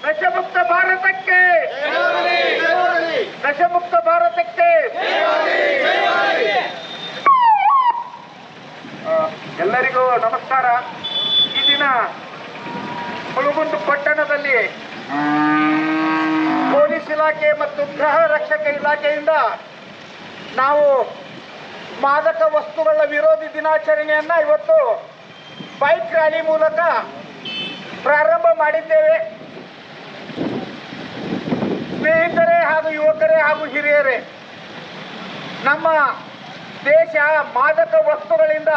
ನಶಮುಕ್ತ ಭಾರತಕ್ಕೆ, ನಶಮುಕ್ತ ಭಾರತಕ್ಕೆ. ಎಲ್ಲರಿಗೂ ನಮಸ್ಕಾರ. ಈ ದಿನ ಮುಳುಗುಂದು ಪಟ್ಟಣದಲ್ಲಿ ಪೊಲೀಸ್ ಇಲಾಖೆ ಮತ್ತು ಗೃಹ ರಕ್ಷಕ ಇಲಾಖೆಯಿಂದ ನಾವು ಮಾದಕ ವಸ್ತುಗಳ ವಿರೋಧಿ ದಿನಾಚರಣೆಯನ್ನ ಇವತ್ತು ಬೈಕ್ ರ್ಯಾಲಿ ಮೂಲಕ ಪ್ರಾರಂಭ ಮಾಡಿದ್ದೇವೆ. ಸ್ನೇಹಿತರೇ ಹಾಗೂ ಯುವಕರೇ ಹಾಗೂ ಹಿರಿಯರೇ, ನಮ್ಮ ದೇಶ ಮಾದಕ ವಸ್ತುಗಳಿಂದ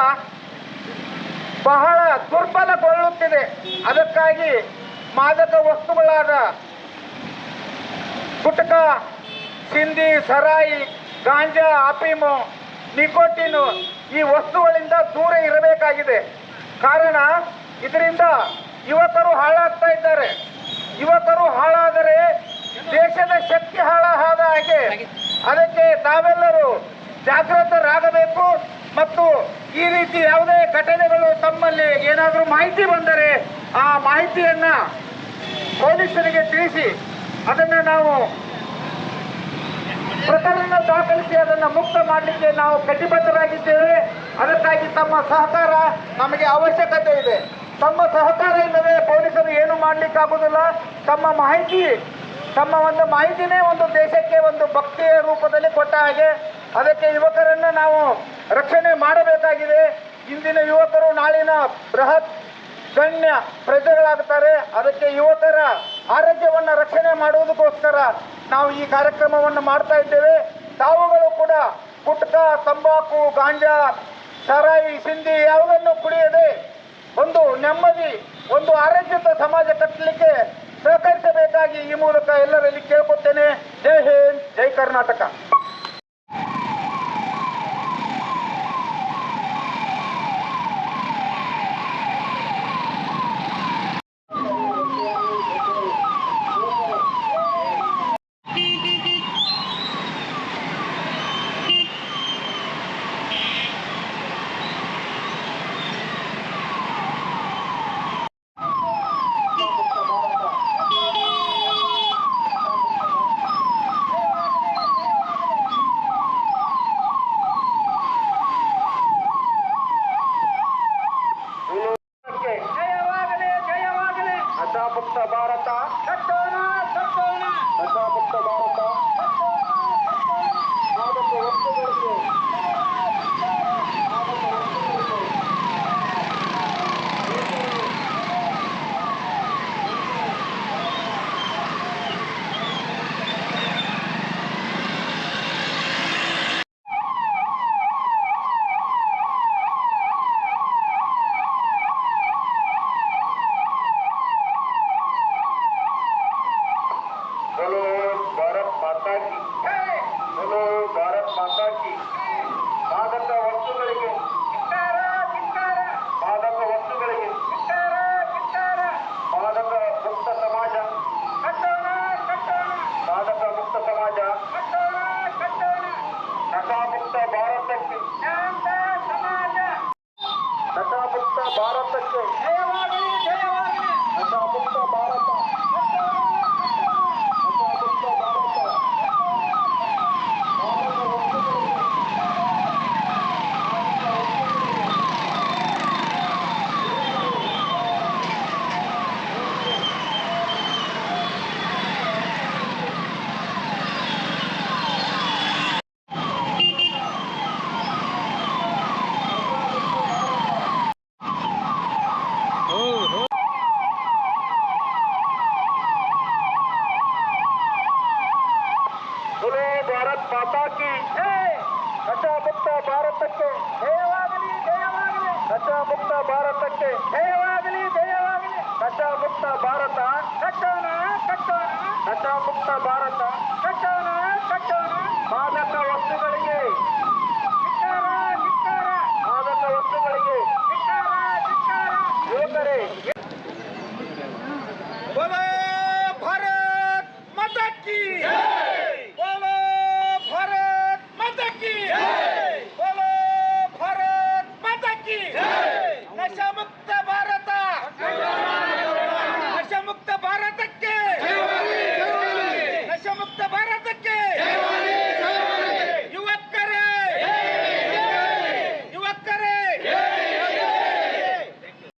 ಬಹಳ ದುರ್ಬಲಗೊಳ್ಳುತ್ತಿದೆ. ಅದಕ್ಕಾಗಿ ಮಾದಕ ವಸ್ತುಗಳಾದ ಗುಟ್ಕ, ಸಿಂಧಿ, ಸರಾಯಿ, ಗಾಂಜಾ, ಅಫೀಮು, ನಿಕೋಟಿನ್ ಈ ವಸ್ತುಗಳಿಂದ ದೂರ ಇರಬೇಕಾಗಿದೆ. ಕಾರಣ ಇದರಿಂದ ಯುವಕರು ಹಾಳಾಗ್ತಾ ಇದ್ದಾರೆ. ಯುವಕರು ಹಾಳಾದರೆ ದೇಶದ ಶಕ್ತಿ ಹಾಳಾದ ಹಾಗೆ. ಅದಕ್ಕೆ ತಾವೆಲ್ಲರೂ ಜಾಗೃತರಾಗಬೇಕು ಮತ್ತು ಈ ರೀತಿ ಯಾವುದೇ ಘಟನೆಗಳು ತಮ್ಮಲ್ಲಿ ಏನಾದರೂ ಮಾಹಿತಿ ಬಂದರೆ ಆ ಮಾಹಿತಿಯನ್ನ ಪೊಲೀಸರಿಗೆ ತಿಳಿಸಿ ಅದನ್ನು ನಾವು ಪ್ರಕರಣ ದಾಖಲಿಸಿ ಅದನ್ನು ಮುಕ್ತ ಮಾಡಲಿಕ್ಕೆ ನಾವು ಕಟಿಬದ್ಧರಾಗಿದ್ದೇವೆ. ಅದಕ್ಕಾಗಿ ತಮ್ಮ ಸಹಕಾರ ನಮಗೆ ಅವಶ್ಯಕತೆ ಇದೆ. ತಮ್ಮ ಸಹಕಾರ ಇಲ್ಲದೆ ಪೊಲೀಸರು ಏನು ಮಾಡಲಿಕ್ಕಾಗುವುದಿಲ್ಲ. ತಮ್ಮ ಒಂದು ಮಾಹಿತಿನೇ ಒಂದು ದೇಶಕ್ಕೆ ಒಂದು ಭಕ್ತಿಯ ರೂಪದಲ್ಲಿ ಕೊಟ್ಟ ಹಾಗೆ. ಅದಕ್ಕೆ ಯುವಕರನ್ನು ನಾವು ರಕ್ಷಣೆ ಮಾಡಬೇಕಾಗಿದೆ. ಇಂದಿನ ಯುವಕರು ನಾಳಿನ ಬೃಹತ್ ಗಣ್ಯ ಪ್ರಜೆಗಳಾಗುತ್ತಾರೆ. ಅದಕ್ಕೆ ಯುವಕರ ಆರೋಗ್ಯವನ್ನು ರಕ್ಷಣೆ ಮಾಡುವುದಕ್ಕೋಸ್ಕರ ನಾವು ಈ ಕಾರ್ಯಕ್ರಮವನ್ನು ಮಾಡ್ತಾ ಇದ್ದೇವೆ. ತಾವುಗಳು ಕೂಡ ಗುಟ್ಕ, ತಂಬಾಕು, ಗಾಂಜಾ, ಸರಾಯಿ, ಸಿಂಧಿ ಯಾವುದನ್ನು ಕುಡಿಯದೆ ಒಂದು ನೆಮ್ಮದಿ, ಒಂದು ಆರೋಗ್ಯದ ಸಮಾಜ ಕಟ್ಟಲಿಕ್ಕೆ ಸಹಕರಿಸಬೇಕಾಗಿ ಈ ಮೂಲಕ ಎಲ್ಲರಲ್ಲಿ ಕೇಳ್ಕೊತೇನೆ. ಜೈ ಹಿಂದ್, ಜೈ ಕರ್ನಾಟಕ. ನಶಾಮುಕ್ತ ಭಾರತ ಕಟ್ಟೋಣ, ಕಟ್ಟೋಣ. ನಶಾಮುಕ್ತ ಭಾರತ ಮಾದಕ ವಸ್ತುಗಳಿಗೆ बोलो भारत माता की, बोलो भारत माता की. ಮಾದಕ ವಸ್ತುಗಳಿಗೆ ಮಾದಕ ವಸ್ತುಗಳಿಗೆ ಮಾದಕ ಮುಕ್ತ ಸಮಾಜ, ಮಾದಕ ಮುಕ್ತ ಸಮಾಜ, ನಶಾಮುಕ್ತ ಭಾರತಕ್ಕೆ, ನಶಾಮುಕ್ತ ಭಾರತಕ್ಕೆ, ನಶಾಮುಕ್ತ ಭಾರತ. ನಶಾಮುಕ್ತ ಭಾರತ ಕಟ್ಟೋಣ ಕಟ್ಟೋಣ. ಮಾದಕ ವಸ್ತುಗಳಿಗೆ ಮಾದಕ ವಸ್ತುಗಳಿಗೆ ಯುವಕರೇ